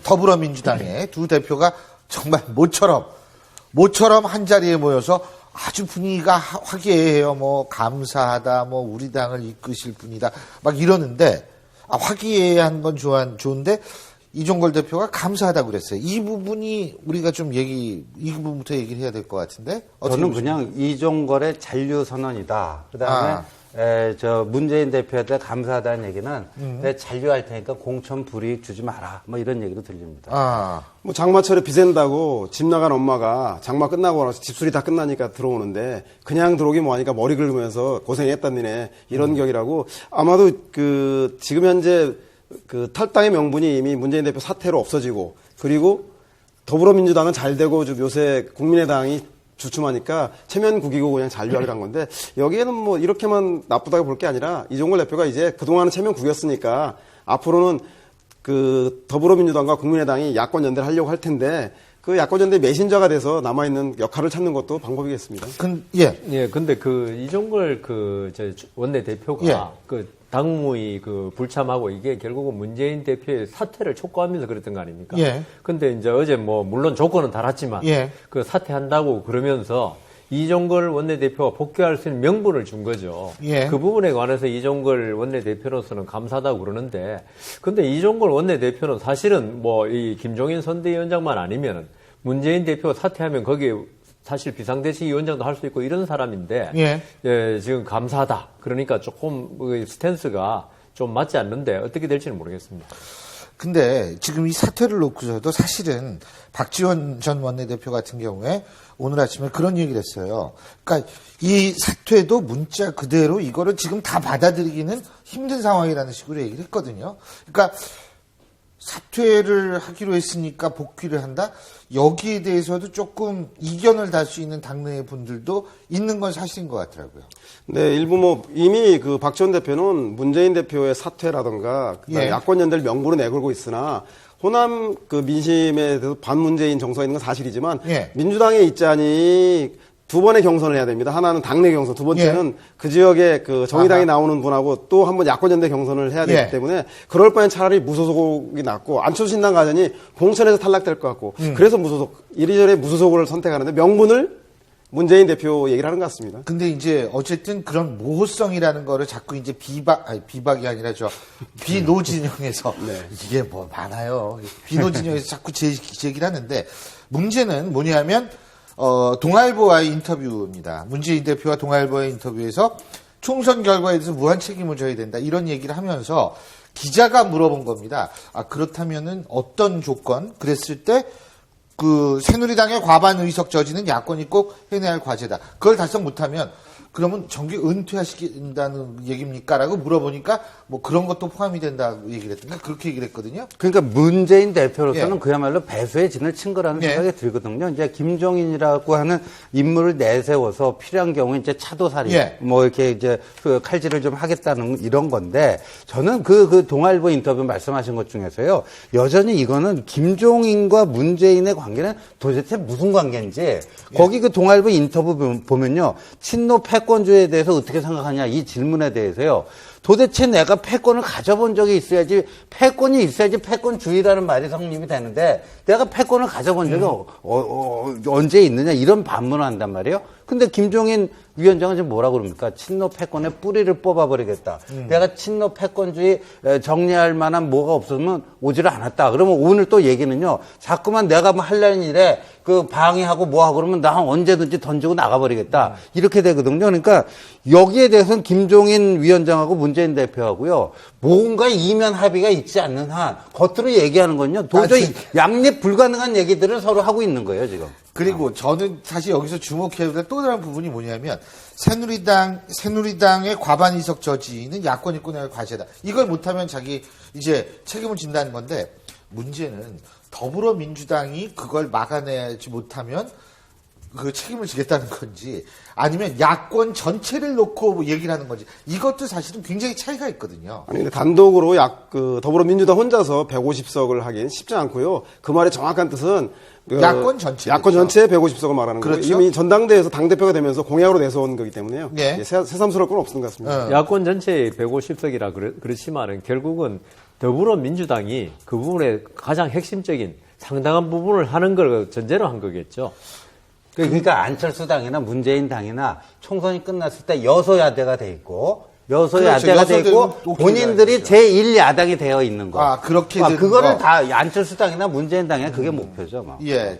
더불어민주당의 두 대표가 정말 모처럼 한 자리에 모여서 아주 분위기가 화기애애해요. 뭐 감사하다, 뭐 우리 당을 이끄실 분이다, 막 이러는데 화기애애한 건 좋은데 이종걸 대표가 감사하다고 그랬어요. 이 부분이 우리가 좀 이 부분부터 얘기를 해야 될 것 같은데. 저는 그냥 이종걸의 잔류 선언이다. 그다음에 문재인 대표한테 감사하다는 얘기는 내 잔류할 테니까 공천 불이익 주지 마라. 뭐 이런 얘기도 들립니다. 뭐 장마철에 비 샌다고 집 나간 엄마가 장마 끝나고 나서 집수리 다 끝나니까 들어오는데 그냥 들어오기 뭐하니까 머리 긁으면서 고생했다니네. 이런 격이라고 아마도 지금 현재 탈당의 명분이 이미 문재인 대표 사퇴로 없어지고 그리고 더불어민주당은 잘 되고 요새 국민의당이 주춤하니까 체면국이고 그냥 잔류하기로 한 건데 여기에는 뭐 이렇게만 나쁘다고 볼 게 아니라 이종걸 대표가 이제 그동안은 체면국이었으니까 앞으로는 더불어민주당과 국민의당이 야권 연대를 하려고 할 텐데 그 야권 연대 메신저가 돼서 남아있는 역할을 찾는 것도 방법이겠습니다. 근데 이종걸 원내대표가 당무위 불참하고 이게 결국은 문재인 대표의 사퇴를 촉구하면서 그랬던 거 아닙니까? 근데 이제 어제 물론 조건은 달았지만 그 사퇴한다고 그러면서 이종걸 원내대표가 복귀할 수 있는 명분을 준 거죠. 그 부분에 관해서 이종걸 원내대표로서는 감사하다고 그러는데 근데 이종걸 원내대표는 사실은 이 김종인 선대위원장만 아니면은 문재인 대표가 사퇴하면 거기에 사실 비상대책위원장도 할 수 있고 이런 사람인데 지금 감사하다. 그러니까 조금 스탠스가 좀 맞지 않는데 어떻게 될지는 모르겠습니다. 근데 지금 이 사퇴를 놓고서도 사실은 박지원 전 원내대표 같은 경우에 오늘 아침에 그런 얘기를 했어요. 그러니까 이 사퇴도 문자 그대로 이거를 지금 다 받아들이기는 힘든 상황이라는 식으로 얘기를 했거든요. 그러니까 사퇴를 하기로 했으니까 복귀를 한다? 여기에 대해서도 조금 이견을 달 수 있는 당내 분들도 있는 건 사실인 것 같더라고요. 네, 일부 이미 박지원 대표는 문재인 대표의 사퇴라든가 야권 연대를 명분으로 내걸고 있으나 호남 민심에 대해서 반문재인 정서가 있는 건 사실이지만 민주당의 입장이 두 번의 경선을 해야 됩니다. 하나는 당내 경선, 두 번째는 그 지역에 정의당이 나오는 분하고 또 한 번 야권연대 경선을 해야 되기 때문에 그럴 바엔 차라리 무소속이 낫고 안철수 신당 가전이 공천에서 탈락될 것 같고 그래서 이리저리 무소속을 선택하는데 명분을 문재인 대표 얘기를 하는 것 같습니다. 근데 이제 어쨌든 그런 모호성이라는 거를 자꾸 이제 비박이 아니라 비노진영에서 이게 많아요. 비노진영에서 자꾸 제기를 하는데 문제는 뭐냐면 동아일보와의 인터뷰입니다. 문재인 대표와 동아일보의 인터뷰에서 총선 결과에 대해서 무한 책임을 져야 된다. 이런 얘기를 하면서 기자가 물어본 겁니다. 그렇다면은 어떤 조건? 그랬을 때 새누리당의 과반 의석 저지는 야권이 꼭 해내야 할 과제다. 그걸 달성 못하면 그러면 정계 은퇴하시킨다는 얘기입니까? 라고 물어보니까 그런 것도 포함이 된다고 얘기를 했던가 그렇게 얘기를 했거든요. 그러니까 문재인 대표로서는 그야말로 배수의 진을 친 거라는 생각이 들거든요. 이제 김종인이라고 하는 인물을 내세워서 필요한 경우에 이제 차도살이 이렇게 이제 칼질을 좀 하겠다는 이런 건데 저는 동아일보 인터뷰 말씀하신 것 중에서요. 여전히 이거는 김종인과 문재인의 관계는 도대체 무슨 관계인지 거기 동아일보 인터뷰 보면요. 친노 패권주의에 대해서 어떻게 생각하냐 이 질문에 대해서요. 도대체 내가 패권을 가져본 적이 있어야지 패권이 있어야지 패권주의라는 말이 성립이 되는데 내가 패권을 가져본 적이 언제 있느냐 이런 반문을 한단 말이에요. 근데 김종인 위원장은 지금 뭐라고 그럽니까? 친노 패권의 뿌리를 뽑아버리겠다. 내가 친노 패권주의 정리할 만한 뭐가 없으면 오지를 않았다. 그러면 오늘 또 얘기는요. 자꾸만 내가 하려는 일에 방해하고 뭐하고 그러면 나 언제든지 던지고 나가버리겠다. 이렇게 되거든요. 그러니까 여기에 대해서는 김종인 위원장하고 문재인 대표하고요. 뭔가 이면 합의가 있지 않는 한 겉으로 얘기하는 건요. 도저히 양립 불가능한 얘기들을 서로 하고 있는 거예요, 지금. 그리고 저는 사실 여기서 주목해야 될 또 다른 부분이 뭐냐면 새누리당의 과반 의석 저지는 야권이 꺼내야 할 과제다. 이걸 못하면 자기 이제 책임을 진다는 건데 문제는 더불어민주당이 그걸 막아내지 못하면 그 책임을 지겠다는 건지 아니면 야권 전체를 놓고 얘기를 하는 건지 이것도 사실은 굉장히 차이가 있거든요. 아니 근데 단독으로 더불어민주당 혼자서 150석을 하긴 쉽지 않고요. 그 말의 정확한 뜻은 야권 전체에 150석을 말하는 거예요. 이미 전당대회에서 당대표가 되면서 공약으로 내세운 거기 때문에요. 새삼스러울 건 없는 것 같습니다. 야권 전체에 150석이라 그렇지만은 결국은 더불어민주당이 그 부분에 가장 핵심적인 상당한 부분을 하는 걸 전제로 한 거겠죠. 그러니까 안철수 당이나 문재인 당이나 총선이 끝났을 때 여소야대가 돼 있고 여소야대가 돼 있고 본인들이 제1야당이 되어 있는 거. 그렇게 그거를 다 안철수 당이나 문재인 당이 그게 목표죠. 뭐. 예.